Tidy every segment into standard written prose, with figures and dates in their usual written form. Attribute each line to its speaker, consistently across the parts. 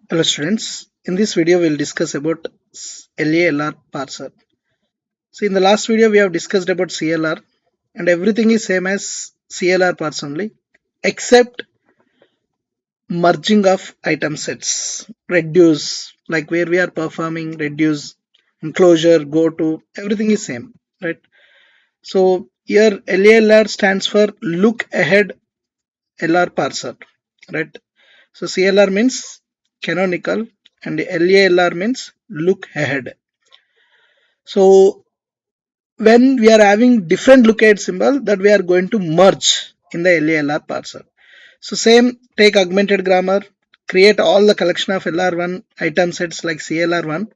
Speaker 1: Hello students, in this video we will discuss about LALR Parser. So in the last video we have discussed about CLR and everything is same as CLR parts only except merging of item sets, reduce, like where we are performing reduce, enclosure, go to, everything is same, right? So here LALR stands for look ahead LR Parser, right? So CLR means canonical and LALR means look ahead. So when we are having different lookahead symbol that we are going to merge in the LALR parser. So same, take augmented grammar, create all the collection of LR1 item sets like CLR1,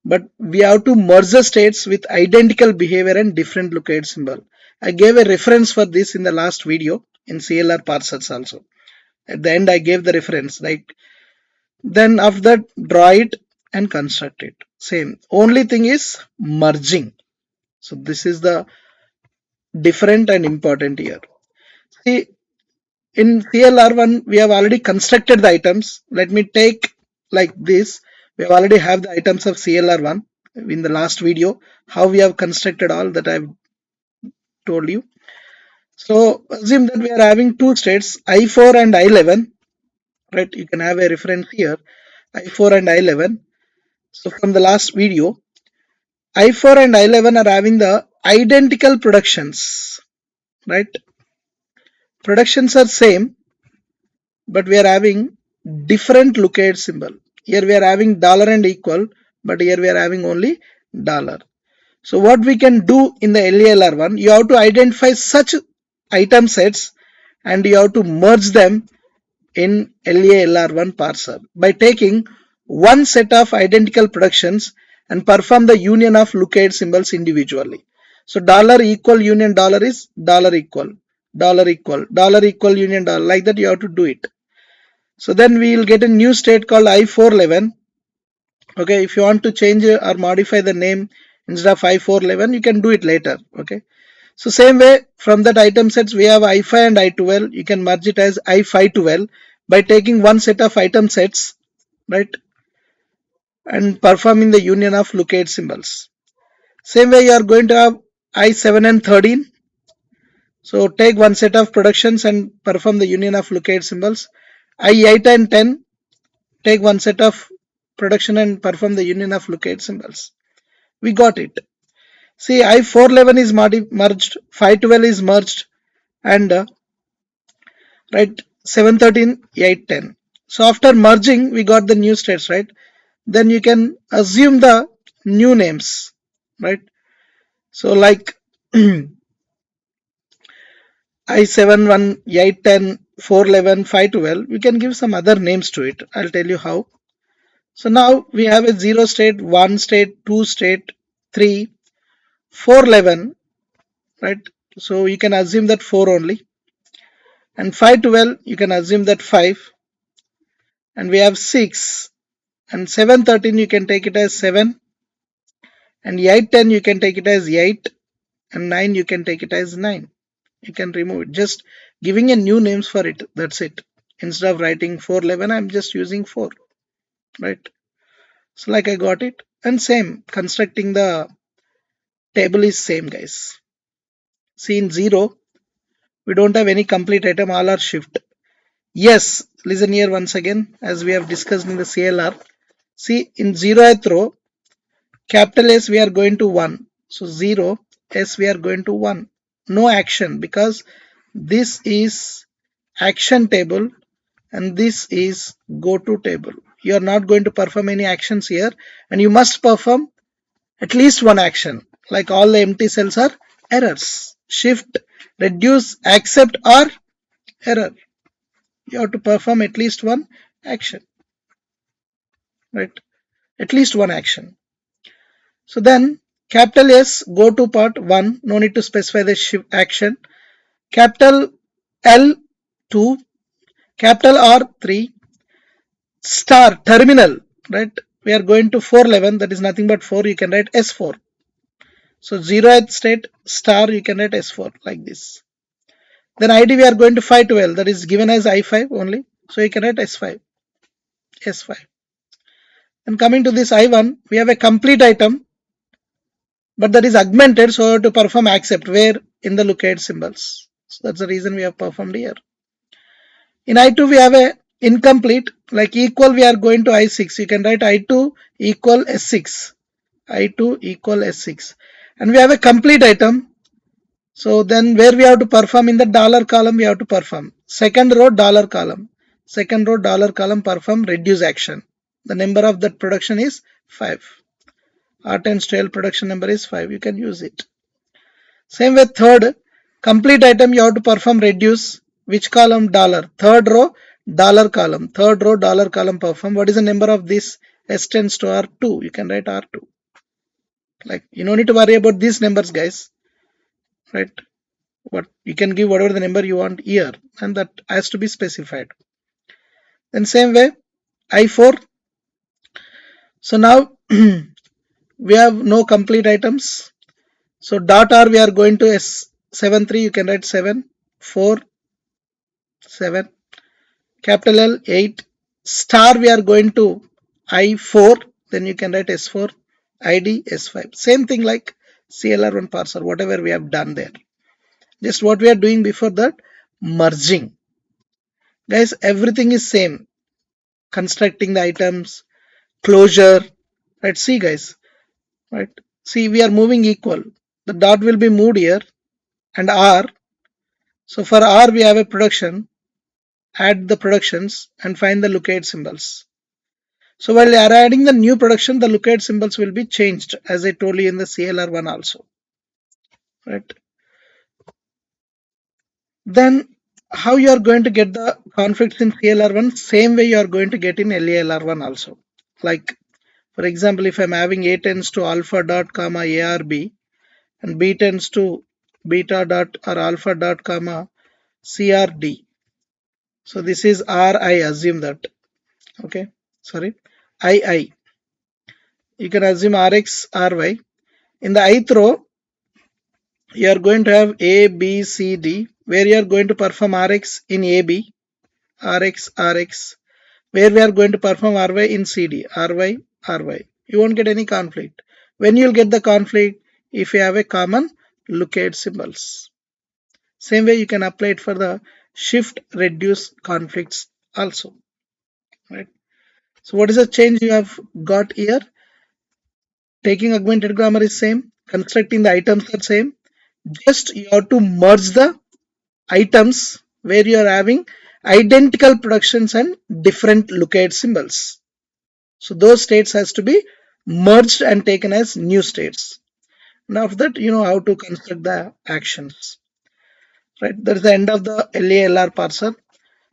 Speaker 1: but we have to merge the states with identical behavior and different lookahead symbol. I gave a reference for this in the last video in CLR parsers also. At the end I gave the reference, right? Then after that draw it and construct it. Same. Only thing is merging. So this is the different and important here. See, in CLR1 we have already constructed the items. Let me take like this. We already have the items of CLR1 in the last video, how we have constructed all that I've told you. So assume that we are having two states, I4 and I11, right? You can have a reference here, I4 and I11. So from the last video, I4 and I11 are having the identical productions, right? Productions are same, but we are having different lookahead symbol. Here we are having dollar and equal, but here we are having only dollar. So what we can do in the LALR one, you have to identify such item sets and you have to merge them in LALR1 parser by taking one set of identical productions and perform the union of lookahead symbols individually. So dollar equal union dollar is dollar equal, dollar equal, dollar equal union dollar, like that you have to do it. So then we will get a new state called I411. Okay, if you want to change or modify the name instead of I411, you can do it later. Okay, so same way from that item sets we have I5 and I12. You can merge it as I512 by taking one set of item sets, right, and performing the union of lookahead symbols. Same way you are going to have I7 and 13. So take one set of productions and perform the union of lookahead symbols. I8 and 10. Take one set of production and perform the union of lookahead symbols. We got it. See, I411 is merged, 512 is merged, and right 713, 810. So after merging, we got the new states, right? Then you can assume the new names, right? So like I71, 810, 411, 512, we can give some other names to it. I'll tell you how. So now we have a 0 state, 1 state, 2 state, 3, 411, right? So you can assume that 4 only. And 512, you can assume that 5. And we have 6. And 713, you can take it as 7. And 810, you can take it as 8. And 9, you can take it as 9. You can remove it. Just giving a new names for it. That's it. Instead of writing 411, I'm just using 4. Right? So like I got it. And same. Constructing the table is same, guys. See, in 0, we don't have any complete item. All are shift. Yes, listen here once again, as we have discussed in the CLR. See, in 0th row, capital S we are going to 1. So 0, S we are going to 1. No action, because this is action table and this is go to table. You are not going to perform any actions here, and you must perform at least one action. Like all the empty cells are errors. Shift, reduce, accept, or error. You have to perform at least one action, right? At least one action. So then capital S go to part 1, no need to specify the shift action. Capital L 2, capital R 3, star terminal, right? We are going to 411, that is nothing but 4, you can write S4. So 0th state star, you can write S4 like this. Then ID we are going to 512, that is given as I5 only, so you can write S5. S5. And coming to this I1, we have a complete item, but that is augmented, so to perform accept where in the locate symbols. So that's the reason we have performed here. In I2 we have a incomplete, like equal we are going to I6. You can write I2 equal S6. I2 equal S6. And we have a complete item. So then where we have to perform in the dollar column, we have to perform. Second row dollar column. Second row dollar column perform reduce action. The number of that production is 5. R10 stale production number is 5. You can use it. Same with third complete item, you have to perform reduce. Which column? Dollar. Third row dollar column. Third row dollar column perform. What is the number of this? S tends to R2. You can write R2. Like you don't need to worry about these numbers, guys. Right? What you can give whatever the number you want here, and that has to be specified. Then same way I4. So now we have no complete items. So dot R we are going to S73. You can write 7, 4, 7. Capital L 8. Star we are going to I4. Then you can write S4, ID S5. Same thing like CLR1 parser, whatever we have done there. Just what we are doing before that, merging. Guys, everything is same. Constructing the items, closure. Right? See, guys. Right? See, we are moving equal. The dot will be moved here and R. So for R, we have a production. Add the productions and find the locate symbols. So while you are adding the new production, the locate symbols will be changed, as I told you in the CLR1 also. Right? Then how you are going to get the conflicts in CLR1? Same way you are going to get in LALR1 also. Like for example, if I'm having A tends to alpha dot comma ARB and B tends to beta dot or alpha dot comma CRD. So this is R, I assume that. Okay, sorry, I. You can assume Rx, Ry. In the ith row, you are going to have A, B, C, D, where you are going to perform Rx in AB, Rx, where we are going to perform Ry in CD, Ry. You won't get any conflict. When you'll get the conflict, if you have a common locate symbols. Same way you can apply it for the shift reduce conflicts also. Right? So what is the change you have got here? Taking augmented grammar is same. Constructing the items are same. Just you have to merge the items where you are having identical productions and different locate symbols. So those states has to be merged and taken as new states. Now after that, you know how to construct the actions. Right? That is the end of the LALR parser.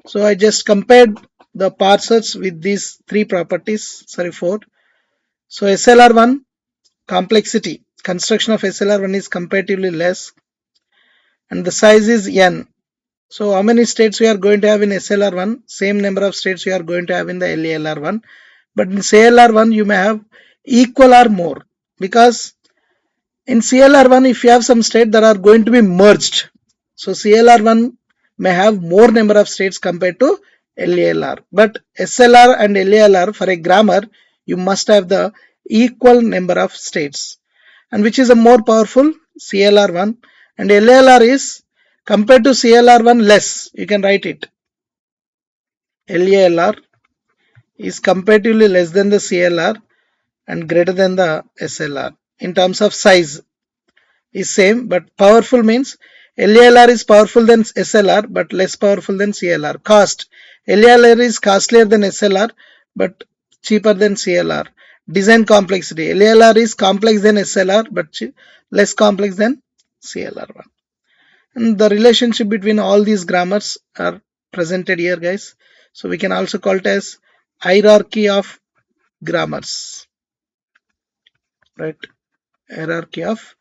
Speaker 1: So I just compared the parsers with these three properties, sorry, four. So SLR1 complexity, construction of SLR1 is comparatively less and the size is n. So how many states we are going to have in SLR1? Same number of states we are going to have in the LALR1. But in CLR1 you may have equal or more, because in CLR1 if you have some state that are going to be merged, so CLR1 may have more number of states compared to LALR. But SLR and LALR, for a grammar, you must have the equal number of states. And which is a more powerful? CLR1. And LALR is compared to CLR1 less. You can write it. LALR is comparatively less than the CLR and greater than the SLR. In terms of size is same, but powerful means LALR is powerful than SLR but less powerful than CLR. Cost, LALR is costlier than SLR but cheaper than CLR. Design complexity, LALR is complex than SLR but less complex than CLR1. And the relationship between all these grammars are presented here, guys. So we can also call it as hierarchy of grammars, right? Hierarchy of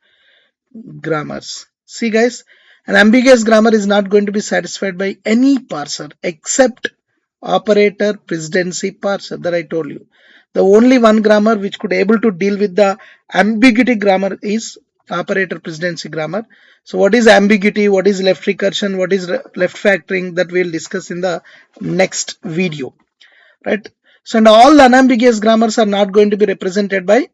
Speaker 1: grammars. See, guys, an ambiguous grammar is not going to be satisfied by any parser except operator precedency parser that I told you. The only one grammar which could able to deal with the ambiguity grammar is operator precedency grammar. So what is ambiguity, what is left recursion, what is left factoring, that we'll discuss in the next video, right? So and all unambiguous grammars are not going to be represented by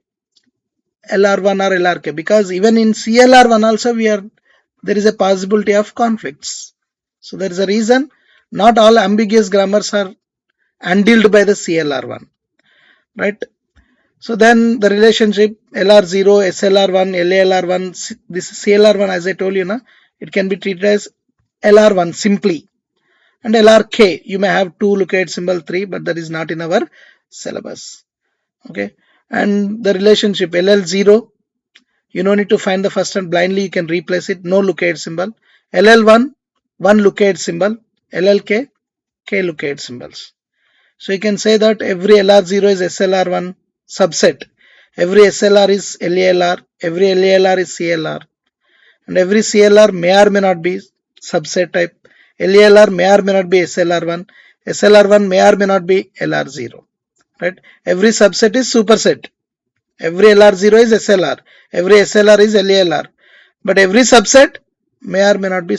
Speaker 1: LR1 or LRK, because even in CLR1 also there is a possibility of conflicts. So there is a reason not all ambiguous grammars are handled by the CLR1, right? So then the relationship LR0, SLR1, LALR1, this CLR1, as I told you, it can be treated as LR1 simply, and LRK you may have 2 locate symbol 3, but that is not in our syllabus. Okay, and the relationship LL0, you don't need to find the first one blindly, you can replace it, no locate symbol. LL1, 1 locate symbol. LLK, K locate symbols. So you can say that every LR0 is SLR1 subset, every SLR is LALR, every LALR is CLR, and every CLR may or may not be subset type. LALR may or may not be SLR1, SLR1 may or may not be LR0, right? Every subset is superset. Every LR0 is SLR, every SLR is LALR, but every subset may or may not be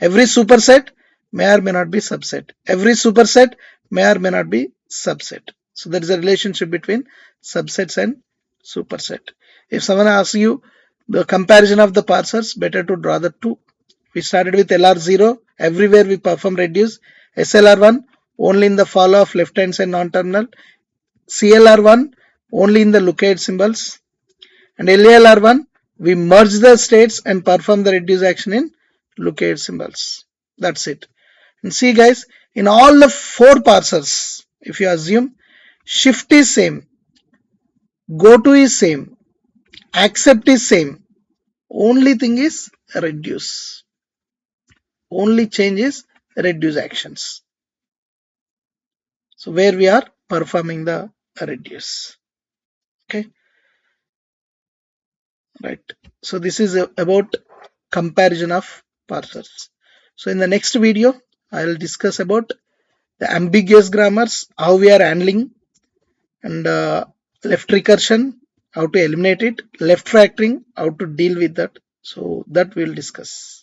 Speaker 1: every superset may or may not be subset. Every superset may or may not be subset. So there is a relationship between subsets and superset. If someone asks you the comparison of the parsers, better to draw the two. We started with LR0, everywhere we perform reduce. SLR1 only in the follow of left hand side non-terminal. CLR1 only in the locate symbols, and LALR1 we merge the states and perform the reduce action in locate symbols. That's it. And see guys, in all the 4 parsers, if you assume shift is same, go to is same, accept is same, only thing is reduce. Only change is reduce actions. So where we are performing the reduce. Okay, right. So this is about comparison of parsers. So in the next video, I will discuss about the ambiguous grammars, how we are handling, and left recursion, how to eliminate it, left factoring, how to deal with that. So that we'll discuss.